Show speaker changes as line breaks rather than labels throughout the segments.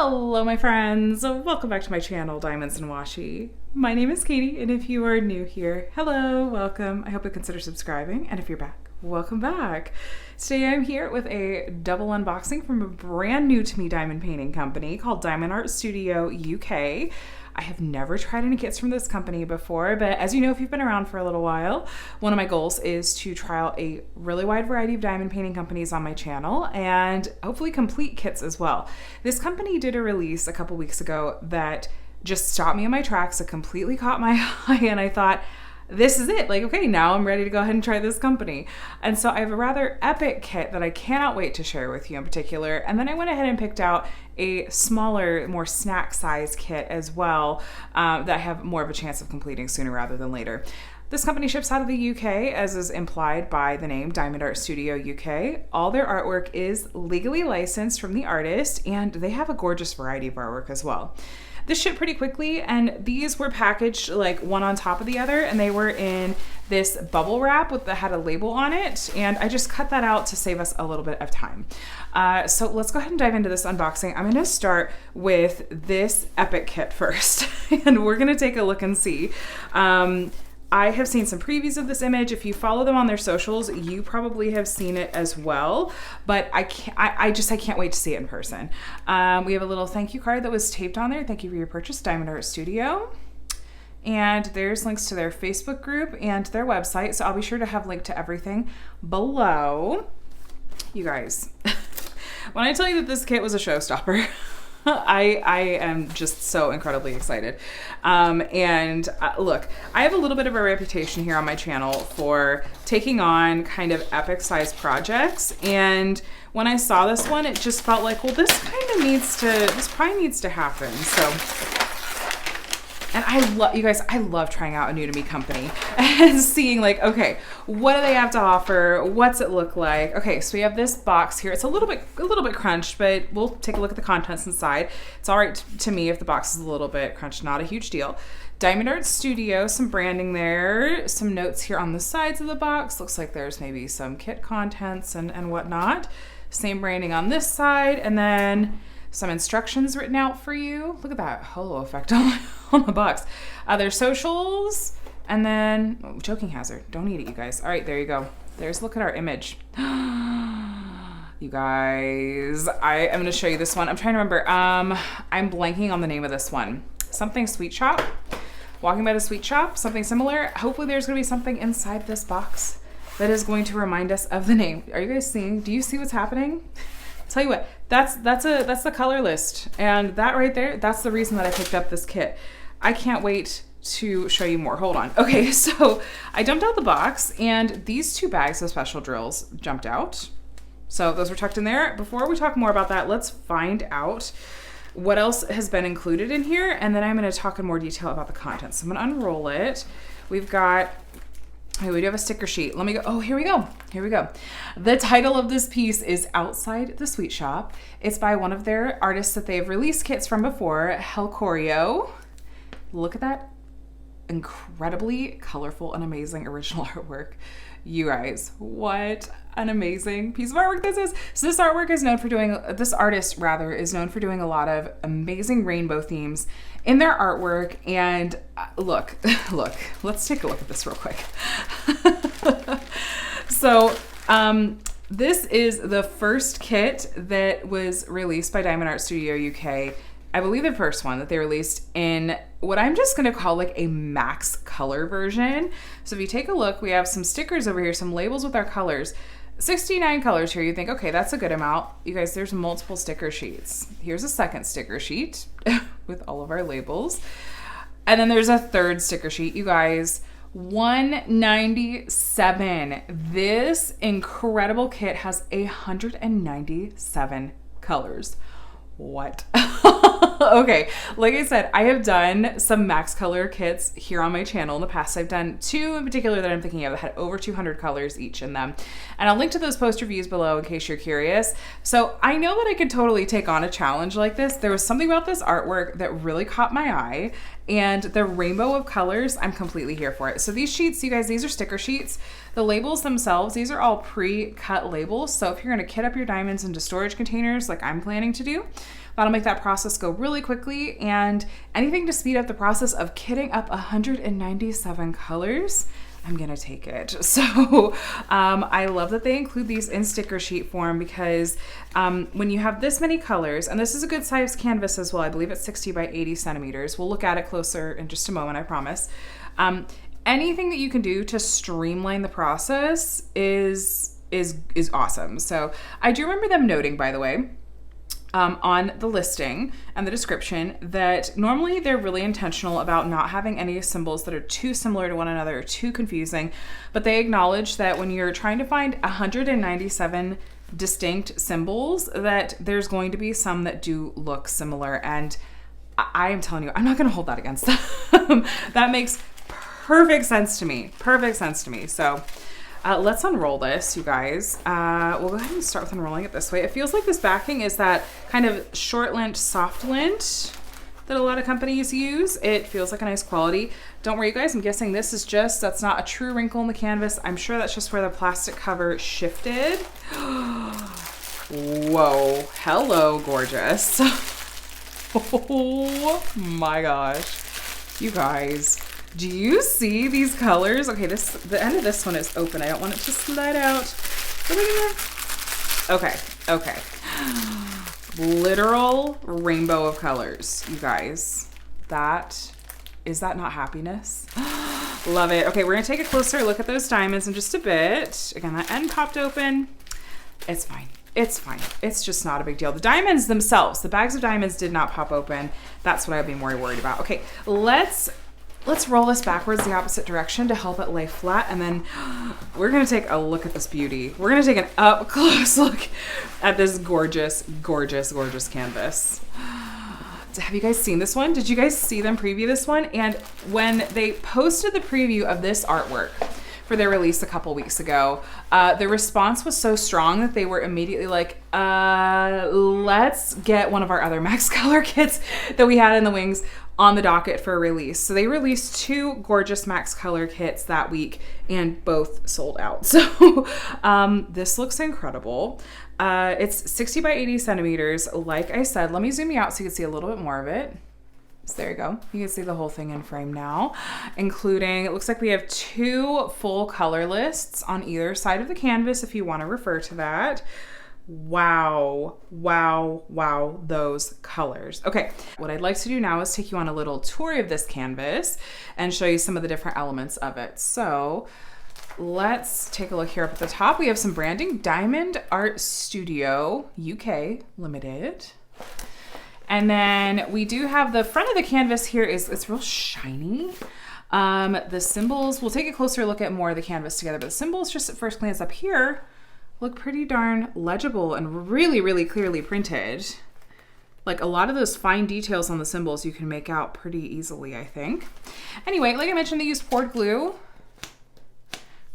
Hello, my friends. Welcome back to my channel, Diamonds and Washi. My name is Katie, and if you are new here, hello, welcome. I hope you consider subscribing, and if you're back, welcome back. Today I'm here with a double unboxing from a brand new to me diamond painting company called Diamond Art Studio UK. I have never tried any kits from this company before, but as you know, if you've been around for a little while, one of my goals is to try out a really wide variety of diamond painting companies on my channel and hopefully complete kits as well. This company did a release a couple weeks ago that just stopped me in my tracks. It completely caught my eye, and I thought, this is it. Like, okay, now I'm ready to go ahead and try this company. And so I have a rather epic kit that I cannot wait to share with you in particular. And then I went ahead and picked out a smaller, more snack size kit as well that I have more of a chance of completing sooner rather than later. This company ships out of the UK, as is implied by the name Diamond Art Studio UK. All their artwork is legally licensed from the artist, and they have a gorgeous variety of artwork as well. This shipped pretty quickly, and these were packaged like one on top of the other, and they were in this bubble wrap that had a label on it, and I just cut that out to save us a little bit of time. So let's go ahead and dive into this unboxing. I'm gonna start with this epic kit first, and we're gonna take a look and see. I have seen some previews of this image. If you follow them on their socials, you probably have seen it as well, but I can't wait to see it in person. We have a little thank you card that was taped on there. Thank you for your purchase, Diamond Art Studio. And there's links to their Facebook group and their website, so I'll be sure to have a link to everything below. You guys, when I tell you that this kit was a showstopper, I am just so incredibly excited. Look, I have a little bit of a reputation here on my channel for taking on kind of epic size projects. And when I saw this one, it just felt like, well, this probably needs to happen. So, and you guys, I love trying out a new to me company and seeing like, okay, what do they have to offer? What's it look like? Okay, so we have this box here. It's a little bit crunched, but we'll take a look at the contents inside. It's all right to me if the box is a little bit crunched, not a huge deal. Diamond Art Studio, some branding there, some notes here on the sides of the box. Looks like there's maybe some kit contents and whatnot. Same branding on this side, and then some instructions written out for you. Look at that holo effect on the box. Their socials, and then choking hazard. Don't eat it, you guys. All right, there you go. Look at our image. You guys, I am going to show you this one. I'm trying to remember. I'm blanking on the name of this one. Something sweet shop. Walking by the sweet shop. Something similar. Hopefully, there's going to be something inside this box that is going to remind us of the name. Are you guys seeing? Do you see what's happening? Tell you what, that's the color list, and that right there, that's the reason that I picked up this kit. I can't wait to show you more. Hold on. Okay, so I dumped out the box, and these two bags of special drills jumped out. So those were tucked in there. Before we talk more about that, let's find out what else has been included in here, and then I'm going to talk in more detail about the contents. So I'm going to unroll it. We've got, okay, we do have a sticker sheet. Let me go. Oh, here we go. Here we go. The title of this piece is Outside the Sweet Shop. It's by one of their artists that they've released kits from before, Helcorio. Look at that incredibly colorful and amazing original artwork. You guys, what an amazing piece of artwork this is. So this artwork is known for doing, this artist rather, is known for doing a lot of amazing rainbow themes in their artwork. And look, let's take a look at this real quick. So this is the first kit that was released by Diamond Art Studio UK. I believe the first one that they released in what I'm just going to call like a max color version. So if you take a look, we have some stickers over here, some labels with our colors. 69 colors here. You think, okay, that's a good amount. You guys, there's multiple sticker sheets. Here's a second sticker sheet with all of our labels. And then there's a third sticker sheet. You guys, 197. This incredible kit has 197 colors. What? Okay, like I said, I have done some max color kits here on my channel in the past. I've done two in particular that I'm thinking of that had over 200 colors each in them. And I'll link to those post reviews below in case you're curious. So I know that I could totally take on a challenge like this. There was something about this artwork that really caught my eye, and the rainbow of colors, I'm completely here for it. So these sheets, you guys, these are sticker sheets. The labels themselves, these are all pre-cut labels. So if you're gonna kit up your diamonds into storage containers like I'm planning to do, that'll make that process go really quickly, and anything to speed up the process of kitting up 197 colors, I'm gonna take it. So I love that they include these in sticker sheet form, because when you have this many colors, and this is a good size canvas as well, I believe it's 60 by 80 centimeters. We'll look at it closer in just a moment, I promise. Anything that you can do to streamline the process is awesome. So I do remember them noting, by the way, on the listing and the description, that normally they're really intentional about not having any symbols that are too similar to one another or too confusing, but they acknowledge that when you're trying to find 197 distinct symbols, that there's going to be some that do look similar, and I am telling you, I'm not going to hold that against them. That makes perfect sense to me. Perfect sense to me. So let's unroll this, you guys. We'll go ahead and start with unrolling it this way. It feels like this backing is that kind of short lint, soft lint that a lot of companies use. It feels like a nice quality. Don't worry, you guys, I'm guessing this is just, that's not a true wrinkle in the canvas. I'm sure that's just where the plastic cover shifted. Whoa, hello, gorgeous. Oh my gosh, you guys. Do you see these colors? Okay, the end of this one is open. I don't want it to slide out. Okay, okay. Literal rainbow of colors, you guys. Is that not happiness? Love it. Okay, we're gonna take a closer look at those diamonds in just a bit. Again, that end popped open. It's fine. It's fine. It's just not a big deal. The diamonds themselves, the bags of diamonds did not pop open. That's what I'd be more worried about. Okay, let's roll this backwards the opposite direction to help it lay flat, and then we're gonna take a look at this beauty. We're gonna take an up close look at this gorgeous, gorgeous, gorgeous canvas. Have you guys seen this one? Did you guys see them preview this one? And when they posted the preview of this artwork for their release a couple weeks ago, the response was so strong that they were immediately like, let's get one of our other Max Color kits that we had in the wings on the docket for a release. So they released 2 gorgeous Max Color kits that week, and both sold out. So this looks incredible. It's 60 by 80 centimeters. Like I said, let me zoom you out so you can see a little bit more of it. So there you go. You can see the whole thing in frame now, including, it looks like we have 2 full color lists on either side of the canvas if you want to refer to that. Wow, wow, wow, those colors. Okay, what I'd like to do now is take you on a little tour of this canvas and show you some of the different elements of it. So let's take a look here up at the top. We have some branding, Diamond Art Studio UK Limited. And then we do have the front of the canvas here it's real shiny. The symbols, we'll take a closer look at more of the canvas together, but the symbols just at first glance up here look pretty darn legible and really, really clearly printed. Like a lot of those fine details on the symbols you can make out pretty easily, I think. Anyway, like I mentioned, they used poured glue.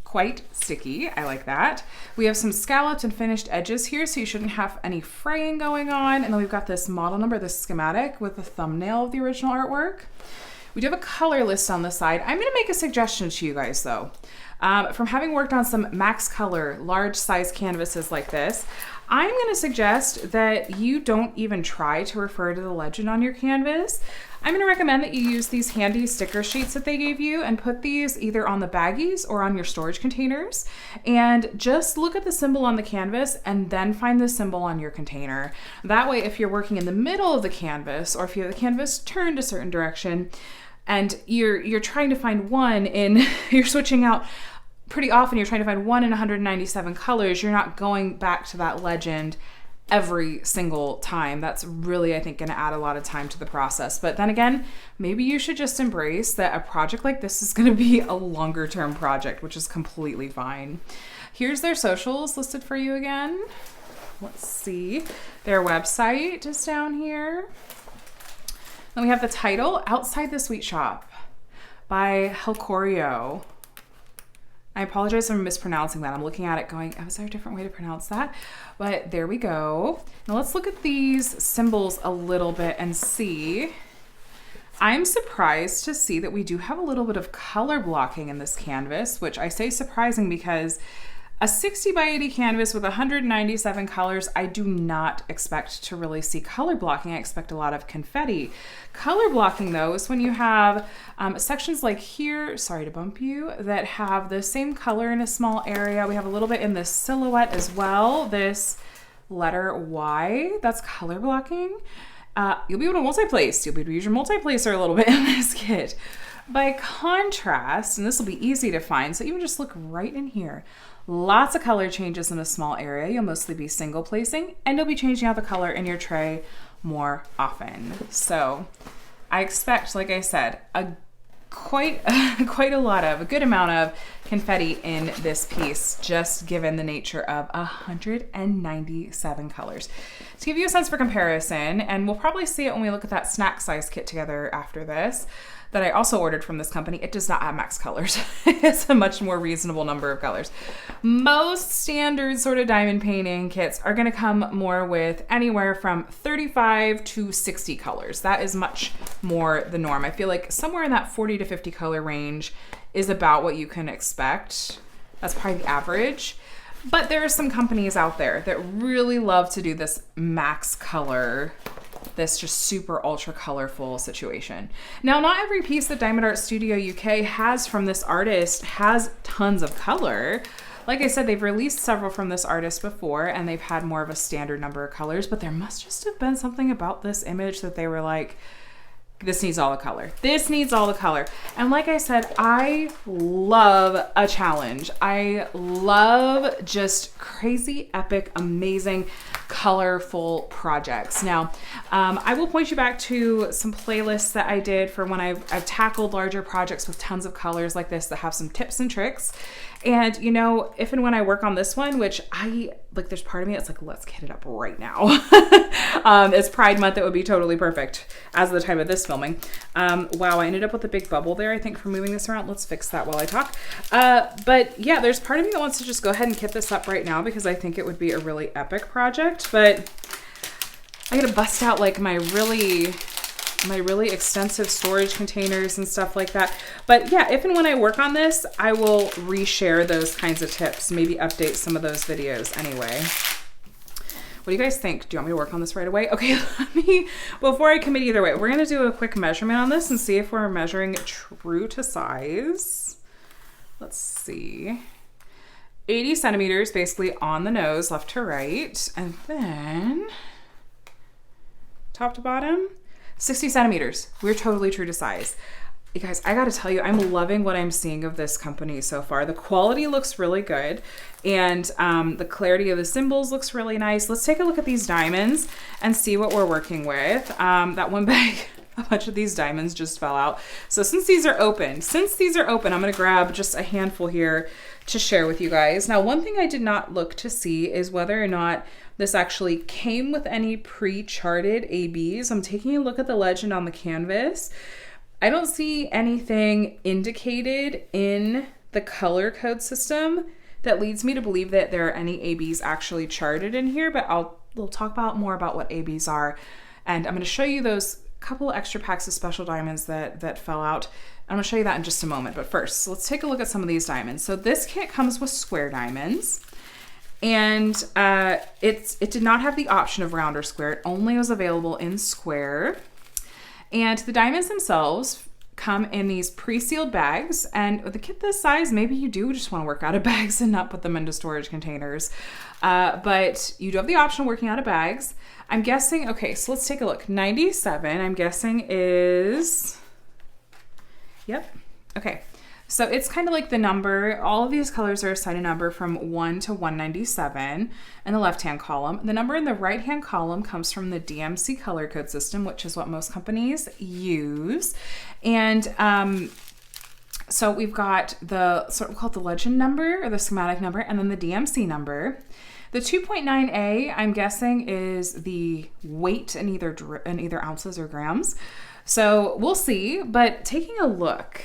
Quite sticky, I like that. We have some scalloped and finished edges here, so you shouldn't have any fraying going on. And then we've got this model number, this schematic with the thumbnail of the original artwork. We do have a color list on the side. I'm gonna make a suggestion to you guys though. From having worked on some Max Color large size canvases like this, I'm gonna suggest that you don't even try to refer to the legend on your canvas. I'm gonna recommend that you use these handy sticker sheets that they gave you and put these either on the baggies or on your storage containers, and just look at the symbol on the canvas and then find the symbol on your container. That way, if you're working in the middle of the canvas, or if you have the canvas turned a certain direction and you're trying to find one in, you're switching out pretty often, you're trying to find one in 197 colors, you're not going back to that legend every single time. That's really, I think, gonna add a lot of time to the process. But then again, maybe you should just embrace that a project like this is gonna be a longer term project, which is completely fine. Here's their socials listed for you again. Let's see, their website is down here. Then we have the title, Outside the Sweet Shop by Helcorio. I apologize if I'm mispronouncing that. I'm looking at it going, oh, is there a different way to pronounce that? But there we go. Now let's look at these symbols a little bit and see I'm surprised to see that we do have a little bit of color blocking in this canvas, which I say surprising because a 60 by 80 canvas with 197 colors, I do not expect to really see color blocking. I expect a lot of confetti. Color blocking though is when you have sections like here, sorry to bump you, that have the same color in a small area. We have a little bit in this silhouette as well. This letter Y, that's color blocking. You'll be able to multi-place. You'll be able to use your multi-placer a little bit in this kit. By contrast, and this will be easy to find, so even just look right in here. Lots of color changes in a small area. You'll mostly be single placing, and you'll be changing out the color in your tray more often. So I expect, like I said, quite a good amount of confetti in this piece, just given the nature of 197 colors. To give you a sense for comparison, and we'll probably see it when we look at that snack size kit together after this, that I also ordered from this company, it does not have max colors. It's a much more reasonable number of colors. Most standard sort of diamond painting kits are gonna come more with anywhere from 35 to 60 colors. That is much more the norm. I feel like somewhere in that 40 to 50 color range is about what you can expect. That's probably the average. But there are some companies out there that really love to do this max color, this just super ultra colorful situation. Now, not every piece that Diamond Art Studio UK has from this artist has tons of color. Like I said, they've released several from this artist before and they've had more of a standard number of colors, but there must just have been something about this image that they were like, this needs all the color. This needs all the color. And like I said, I love a challenge. I love just crazy, epic, amazing, colorful projects. Now, I will point you back to some playlists that I did for when I've tackled larger projects with tons of colors like this that have some tips and tricks. And you know, if and when I work on this one, which there's part of me that's like, let's get it up right now. It's Pride Month. It would be totally perfect as of the time of this filming. Wow, I ended up with a big bubble there, I think, for moving this around. Let's fix that while I talk. But yeah, there's part of me that wants to just go ahead and kit this up right now because I think it would be a really epic project, but I gotta bust out like my really extensive storage containers and stuff like that. But yeah, if and when I work on this, I will reshare those kinds of tips, maybe update some of those videos anyway. What do you guys think? Do you want me to work on this right away? Okay, before I commit either way, we're gonna do a quick measurement on this and see if we're measuring true to size. Let's see. 80 centimeters basically on the nose, left to right. And then top to bottom, 60 centimeters. We're totally true to size. You guys, I gotta tell you, I'm loving what I'm seeing of this company so far. The quality looks really good and the clarity of the symbols looks really nice. Let's take a look at these diamonds and see what we're working with. That one bag, a bunch of these diamonds just fell out. So since these are open, I'm gonna grab just a handful here to share with you guys. Now, one thing I did not look to see is whether or not this actually came with any pre-charted ABs. I'm taking a look at the legend on the canvas. I don't see anything indicated in the color code system that leads me to believe that there are any ABs actually charted in here, but we'll talk more about what ABs are. And I'm gonna show you those couple extra packs of special diamonds that fell out. I'm gonna show you that in just a moment, but first, let's take a look at some of these diamonds. So this kit comes with square diamonds. And it did not have the option of round or square. It only was available in square. And the diamonds themselves come in these pre-sealed bags. And with a kit this size, maybe you do just want to work out of bags and not put them into storage containers. But you do have the option of working out of bags. I'm guessing, okay, so let's take a look. 97, I'm guessing is, yep, okay. So it's kind of like the number, all of these colors are assigned a number from 1 to 197 in the left-hand column. The number in the right-hand column comes from the DMC color code system, which is what most companies use. And so we've got the sort of called the legend number or the schematic number, and then the DMC number. The 2.9A, I'm guessing, is the weight in either ounces or grams. So we'll see, but taking a look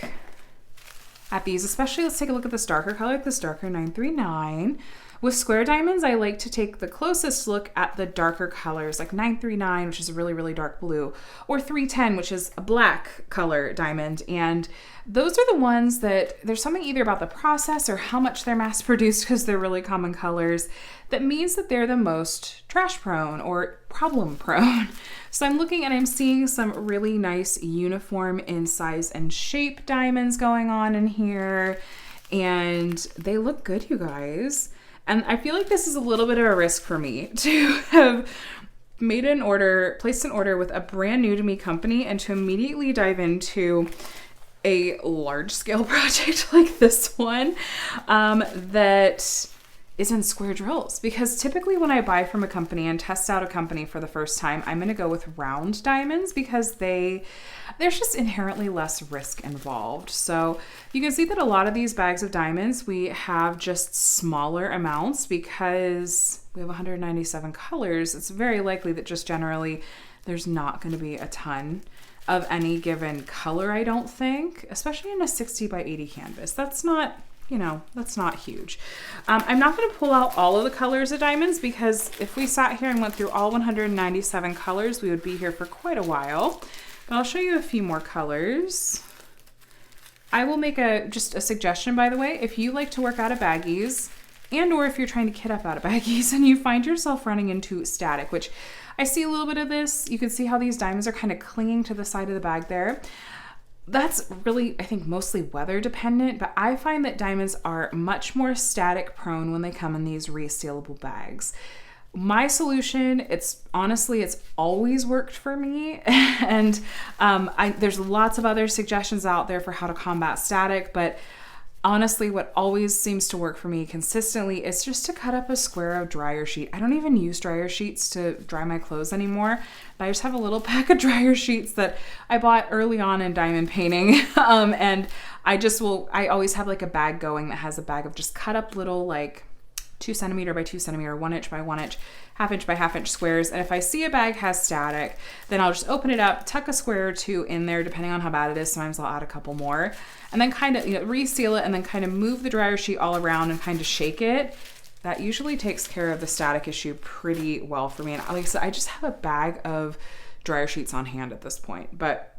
at these, especially let's take a look at this darker color, this darker 939, With square diamonds, I like to take the closest look at the darker colors, like 939, which is a really, really dark blue, or 310, which is a black color diamond. And those are the ones that there's something either about the process or how much they're mass produced, because they're really common colors, that means that they're the most trash prone or problem prone. So I'm looking and I'm seeing some really nice uniform in size and shape diamonds going on in here. And they look good, you guys. And I feel like this is a little bit of a risk for me to have made an order, placed an order with a brand new to me company, and to immediately dive into a large scale project like this one that is in square drills. Because typically when I buy from a company and test out a company for the first time, I'm going to go with round diamonds because there's just inherently less risk involved. So you can see that a lot of these bags of diamonds, we have just smaller amounts because we have 197 colors. It's very likely that just generally there's not going to be a ton of any given color, I don't think, especially in a 60 by 80 canvas. That's not, that's not huge. I'm not going to pull out all of the colors of diamonds, because if we sat here and went through all 197 colors, we would be here for quite a while. But I'll show you a few more colors. I will make just a suggestion, by the way. If you like to work out of baggies, and or if you're trying to kit up out of baggies and you find yourself running into static, which I see a little bit of this. You can see how these diamonds are kind of clinging to the side of the bag there. That's really, I think, mostly weather dependent, but I find that diamonds are much more static prone when they come in these resealable bags. My solution, it's always worked for me. And there's lots of other suggestions out there for how to combat static, but honestly, what always seems to work for me consistently is just to cut up a square of dryer sheet. I don't even use dryer sheets to dry my clothes anymore. I just have a little pack of dryer sheets that I bought early on in diamond painting. And I always have like a bag going that has a bag of just cut up little like 2 centimeter by 2 centimeter, 1 inch by 1 inch, half inch by half inch squares. And if I see a bag has static, then I'll just open it up, tuck a square or two in there, depending on how bad it is. Sometimes I'll add a couple more, and then kind of, reseal it, and then kind of move the dryer sheet all around and kind of shake it. That usually takes care of the static issue pretty well for me. And like I said, I just have a bag of dryer sheets on hand at this point. But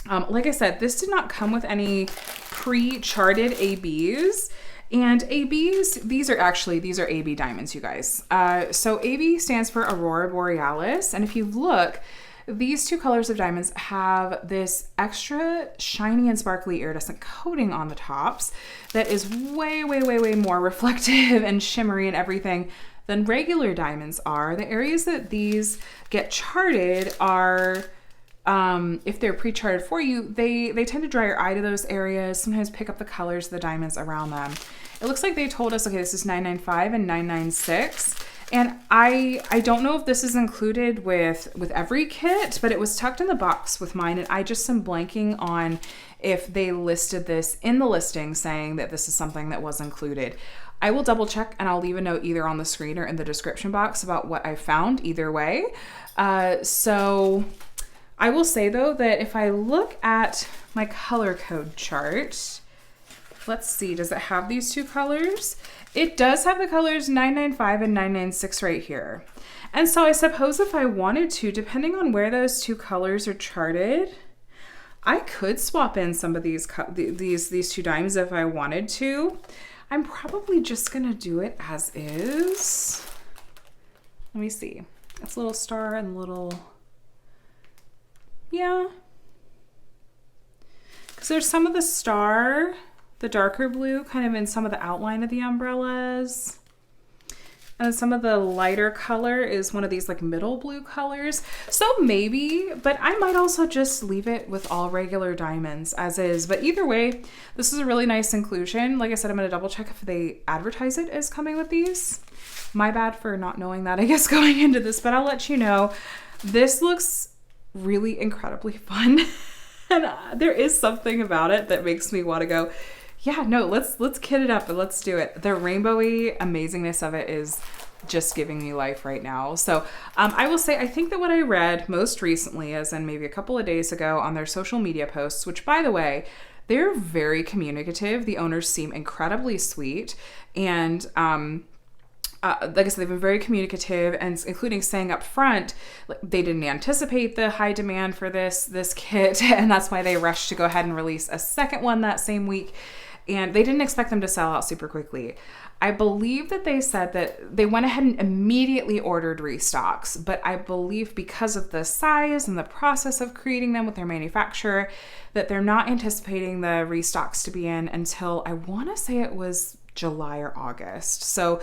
like I said, this did not come with any pre-charted ABs. And ABs, these are AB diamonds, you guys. So AB stands for Aurora Borealis. And if you look, these two colors of diamonds have this extra shiny and sparkly iridescent coating on the tops that is way, way, way, way more reflective and shimmery and everything than regular diamonds are. The areas that these get charted are, if they're pre-charted for you, they tend to draw your eye to those areas, sometimes pick up the colors of the diamonds around them. It looks like they told us, okay, this is 995 and 996. And I don't know if this is included with every kit, but it was tucked in the box with mine, and I just am blanking on if they listed this in the listing saying that this is something that was included. I will double check, and I'll leave a note either on the screen or in the description box about what I found either way. So I will say though that if I look at my color code chart, let's see, does it have these two colors? It does have the colors 995 and 996 right here. And so I suppose if I wanted to, depending on where those two colors are charted, I could swap in some of these two diamonds if I wanted to. I'm probably just gonna do it as is. Let me see. It's a little star and little, yeah. Because there's some of the star, the darker blue, kind of in some of the outline of the umbrellas. And some of the lighter color is one of these like middle blue colors. So maybe, but I might also just leave it with all regular diamonds as is. But either way, this is a really nice inclusion. Like I said, I'm gonna double check if they advertise it as coming with these. My bad for not knowing that, I guess, going into this, but I'll let you know. This looks really incredibly fun. And there is something about it that makes me want to go, yeah, no, let's kit it up and let's do it. The rainbowy amazingness of it is just giving me life right now. So I will say, I think that what I read most recently, as in maybe a couple of days ago on their social media posts, which by the way, they're very communicative. The owners seem incredibly sweet. And like I said, they've been very communicative, and including saying up front, like, they didn't anticipate the high demand for this kit, and that's why they rushed to go ahead and release a second one that same week. And they didn't expect them to sell out super quickly. I believe that they said that they went ahead and immediately ordered restocks, but I believe because of the size and the process of creating them with their manufacturer, that they're not anticipating the restocks to be in until, I want to say it was July or August. So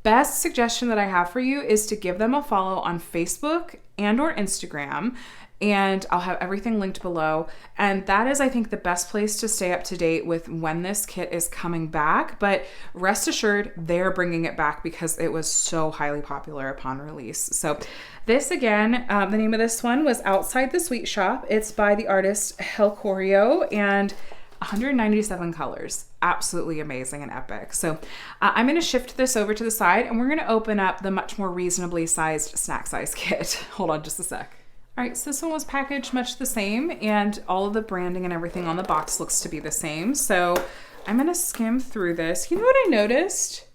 best suggestion that I have for you is to give them a follow on Facebook and or Instagram, and I'll have everything linked below. And that is, I think, the best place to stay up to date with when this kit is coming back. But rest assured, they're bringing it back because it was so highly popular upon release. So this, again, the name of this one was Outside the Sweet Shop. It's by the artist Helcorio, and 197 colors. Absolutely amazing and epic. So I'm going to shift this over to the side, and we're going to open up the much more reasonably sized snack size kit. Hold on just a sec. All right, so this one was packaged much the same, and all of the branding and everything on the box looks to be the same. So I'm going to skim through this. You know what I noticed?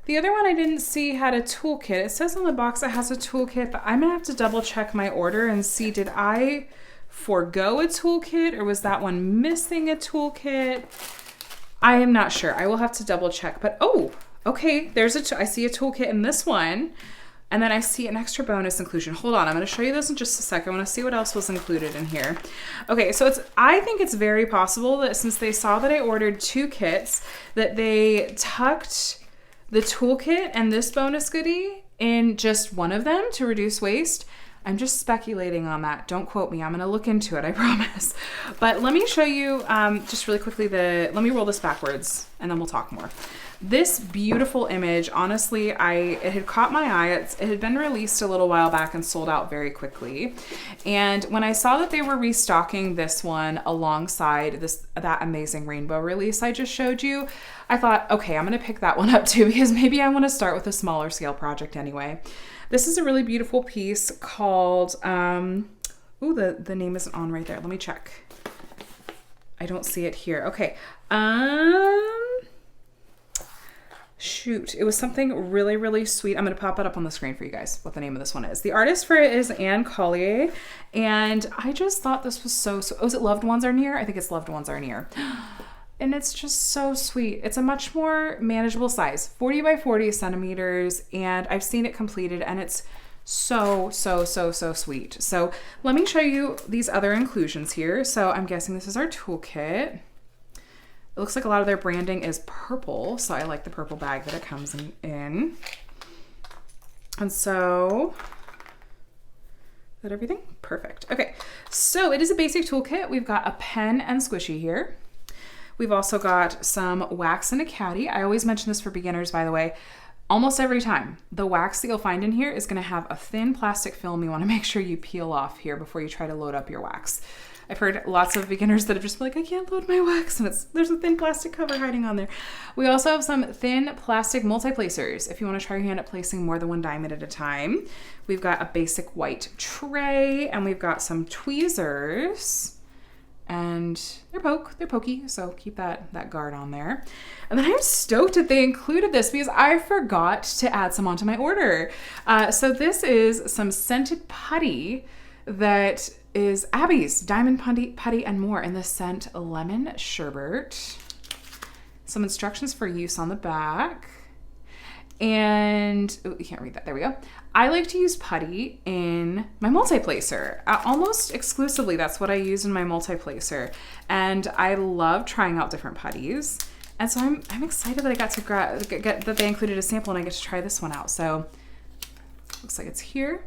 The other one I didn't see had a toolkit. It says on the box it has a toolkit, but I'm going to have to double check my order and see, did I forego a toolkit, or was that one missing a toolkit? I am not sure. I will have to double check, but oh, okay. I see a toolkit in this one, and then I see an extra bonus inclusion. Hold on, I'm going to show you this in just a second. I want to see what else was included in here. Okay, so I think it's very possible that since they saw that I ordered 2 kits, that they tucked the toolkit and this bonus goodie in just one of them to reduce waste. I'm just speculating on that. Don't quote me. I'm going to look into it, I promise. But let me show you just really quickly let me roll this backwards and then we'll talk more. This beautiful image, honestly, it had caught my eye. It had been released a little while back and sold out very quickly. And when I saw that they were restocking this one alongside that amazing rainbow release I just showed you, I thought, okay, I'm going to pick that one up too, because maybe I want to start with a smaller scale project anyway. This is a really beautiful piece called, the name isn't on right there. Let me check. I don't see it here. Okay. Shoot, it was something really, really sweet. I'm going to pop it up on the screen for you guys, what the name of this one is. The artist for it is Anne Collier, and I just thought this was so is it Loved Ones Are Near? I think it's Loved Ones Are Near. And it's just so sweet. It's a much more manageable size, 40 by 40 centimeters, and I've seen it completed, and it's so sweet. So let me show you these other inclusions here. So I'm guessing this is our toolkit. It looks like a lot of their branding is purple, so I like the purple bag that it comes in. And so, is that everything? Perfect. Okay, so it is a basic toolkit. We've got a pen and squishy here. We've also got some wax and a caddy. I always mention this for beginners, by the way. Almost every time, the wax that you'll find in here is going to have a thin plastic film you want to make sure you peel off here before you try to load up your wax. I've heard lots of beginners that have just been like, I can't load my wax, and there's a thin plastic cover hiding on there. We also have some thin plastic multi-placers if you want to try your hand at placing more than one diamond at a time. We've got a basic white tray, and we've got some tweezers, and they're pokey, so keep that guard on there. And then I'm stoked that they included this because I forgot to add some onto my order. So this is some scented putty that is Abby's Diamond Putty and More in the scent Lemon Sherbet. Some instructions for use on the back. And, you can't read that, there we go. I like to use putty in my multi-placer. Almost exclusively, that's what I use in my multi-placer. And I love trying out different putties. And so I'm excited that I got to get that they included a sample and I get to try this one out. So, looks like it's here.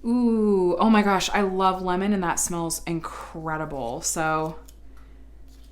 Ooh, oh my gosh, I love lemon and that smells incredible. So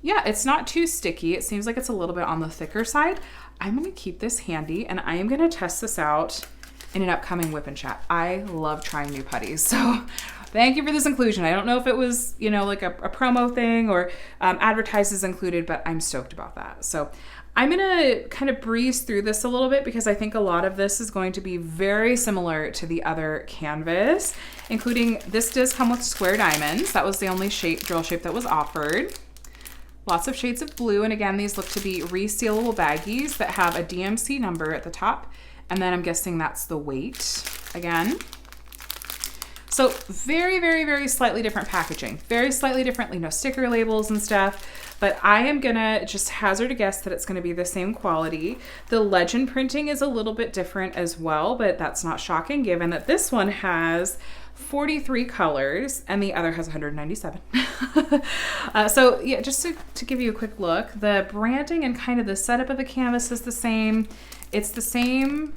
yeah, it's not too sticky. It seems like it's a little bit on the thicker side. I'm going to keep this handy and I am going to test this out in an upcoming whip and chat. I love trying new putties. So thank you for this inclusion. I don't know if it was, like a promo thing or advertises included, but I'm stoked about that. So I'm going to kind of breeze through this a little bit because I think a lot of this is going to be very similar to the other canvas, including this does come with square diamonds. That was the only drill shape that was offered. Lots of shades of blue. And again, these look to be resealable baggies that have a DMC number at the top And then I'm guessing that's the weight again. So very, very, very slightly different packaging, very slightly different, sticker labels and stuff, but I am gonna just hazard a guess that it's gonna be the same quality. The legend printing is a little bit different as well, but that's not shocking given that this one has 43 colors and the other has 197. So yeah, just to give you a quick look, the branding and kind of the setup of the canvas is the same. It's the same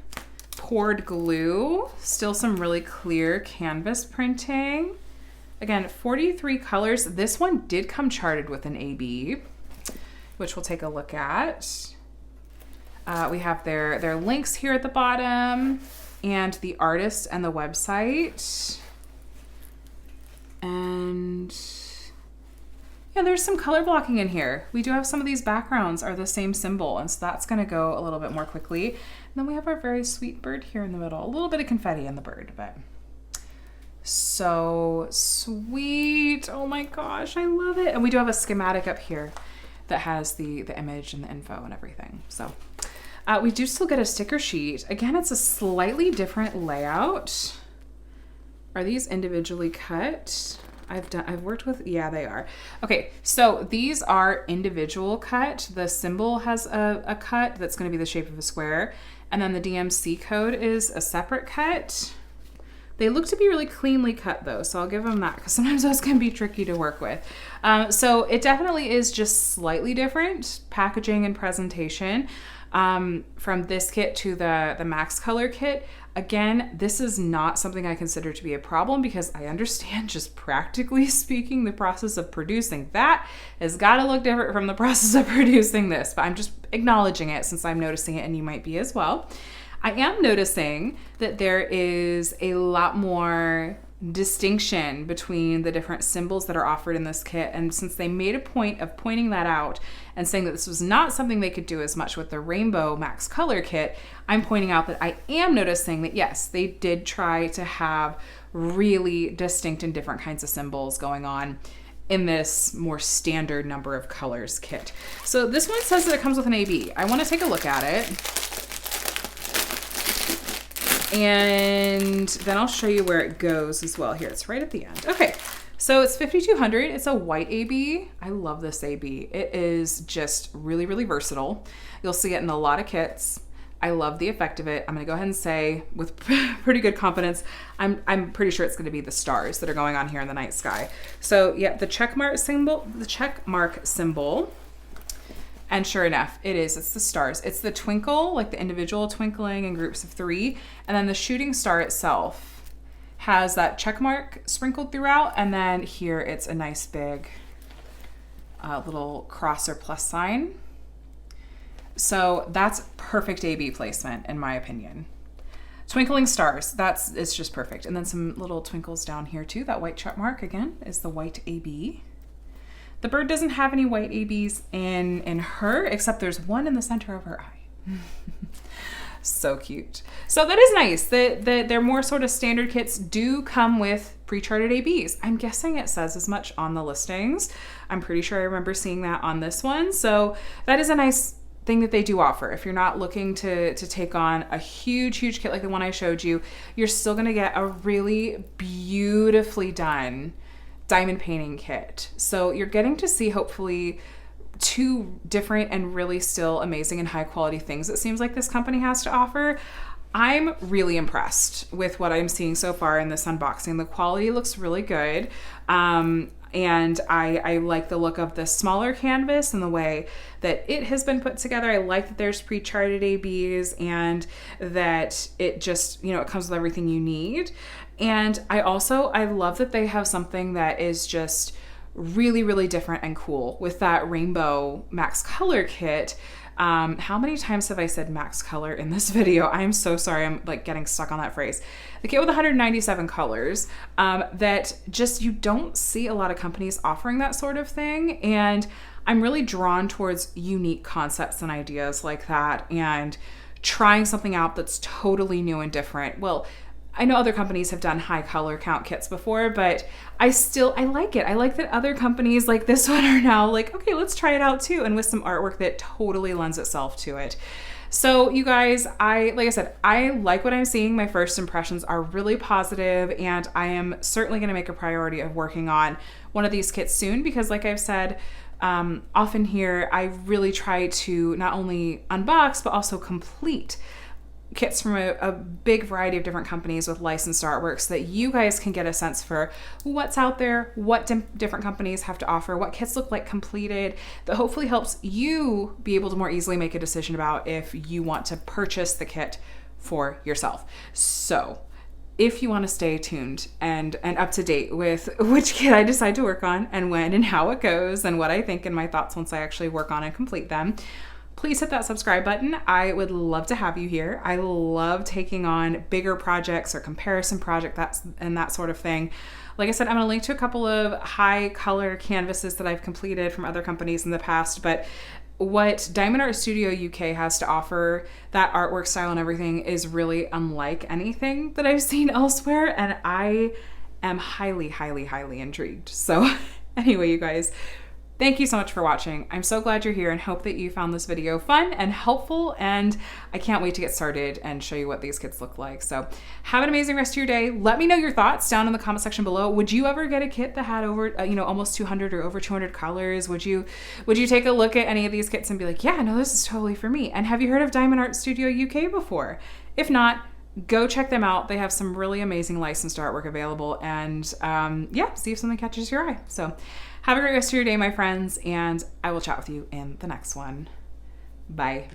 poured glue, still some really clear canvas printing. Again, 43 colors. This one did come charted with an AB, which we'll take a look at. We have their links here at the bottom and the artist and the website. And yeah, there's some color blocking in here. We do have some of these backgrounds are the same symbol, and so that's gonna go a little bit more quickly. And then we have our very sweet bird here in the middle. A little bit of confetti in the bird, but so sweet. Oh my gosh, I love it. And we do have a schematic up here that has the image and the info and everything. So we do still get a sticker sheet. Again, it's a slightly different layout. Are these individually cut? I've worked with, yeah, they are. Okay, so these are individual cut. The symbol has a cut that's gonna be the shape of a square. And then the DMC code is a separate cut. They look to be really cleanly cut though, so I'll give them that because sometimes those can be tricky to work with. So it definitely is just slightly different packaging and presentation from this kit to the Max Color kit. Again, this is not something I consider to be a problem because I understand, just practically speaking, the process of producing that has got to look different from the process of producing this, but I'm just acknowledging it since I'm noticing it and you might be as well. I am noticing that there is a lot more distinction between the different symbols that are offered in this kit, and since they made a point of pointing that out and saying that this was not something they could do as much with the Rainbow Max Color kit, I'm pointing out that I am noticing that yes, they did try to have really distinct and different kinds of symbols going on in this more standard number of colors kit. So this one says that it comes with an AB. I want to take a look at it, and then I'll show you where it goes as well. Here, it's right at the end. Okay, so it's 5200. It's a white AB. I love this AB. It is just really, really versatile. You'll see it in a lot of kits. I love the effect of it. I'm gonna go ahead and say with pretty good confidence, I'm pretty sure it's gonna be the stars that are going on here in the night sky. So yeah, the check mark symbol. And sure enough, it is. It's the stars. It's the twinkle, like the individual twinkling in groups of 3. And then the shooting star itself has that check mark sprinkled throughout. And then here it's a nice big little cross or plus sign. So that's perfect AB placement in my opinion. Twinkling stars, it's just perfect. And then some little twinkles down here too. That white check mark again is the white AB. The bird doesn't have any white ABs in her, except there's one in the center of her eye. So cute. So that is nice. Their more sort of standard kits do come with pre-charted ABs. I'm guessing it says as much on the listings. I'm pretty sure I remember seeing that on this one. So that is a nice thing that they do offer. If you're not looking to take on a huge kit like the one I showed you, you're still gonna get a really beautifully done diamond painting kit. So you're getting to see hopefully 2 different and really still amazing and high quality things it seems like this company has to offer. I'm really impressed with what I'm seeing so far in this unboxing. The quality looks really good. And I like the look of the smaller canvas and the way that it has been put together. I like that there's pre-charted ABs and that it just, it comes with everything you need. And I love that they have something that is just really, really different and cool with that Rainbow Max Color kit. How many times have I said Max Color in this video? I'm so sorry. I'm like getting stuck on that phrase. The kit with 197 colors that just, you don't see a lot of companies offering that sort of thing. And I'm really drawn towards unique concepts and ideas like that and trying something out that's totally new and different. Well, I know other companies have done high color count kits before, but I like it. I like that other companies like this one are now like, okay, let's try it out too. And with some artwork that totally lends itself to it. So you guys, like I said, I like what I'm seeing. My first impressions are really positive, and I am certainly going to make a priority of working on one of these kits soon, because like I've said, often here, I really try to not only unbox, but also complete kits from a big variety of different companies with licensed artwork, so that you guys can get a sense for what's out there, what different companies have to offer, what kits look like completed, that hopefully helps you be able to more easily make a decision about if you want to purchase the kit for yourself. So if you want to stay tuned and up to date with which kit I decide to work on and when and how it goes and what I think and my thoughts once I actually work on and complete them, please hit that subscribe button. I would love to have you here. I love taking on bigger projects or comparison projects and that sort of thing. Like I said, I'm going to link to a couple of high color canvases that I've completed from other companies in the past, but what Diamond Art Studio UK has to offer, that artwork style and everything, is really unlike anything that I've seen elsewhere, and I am highly, highly, highly intrigued. So anyway, you guys, thank you so much for watching. I'm so glad you're here and hope that you found this video fun and helpful, and I can't wait to get started and show you what these kits look like. So have an amazing rest of your day. Let me know your thoughts down in the comment section below. Would you ever get a kit that had over, almost 200 or over 200 colors? Would you take a look at any of these kits and be like, yeah, no, this is totally for me? And have you heard of Diamond Art Studio UK before? If not, go check them out. They have some really amazing licensed artwork available, and yeah, see if something catches your eye. So have a great rest of your day, my friends, and I will chat with you in the next one. Bye.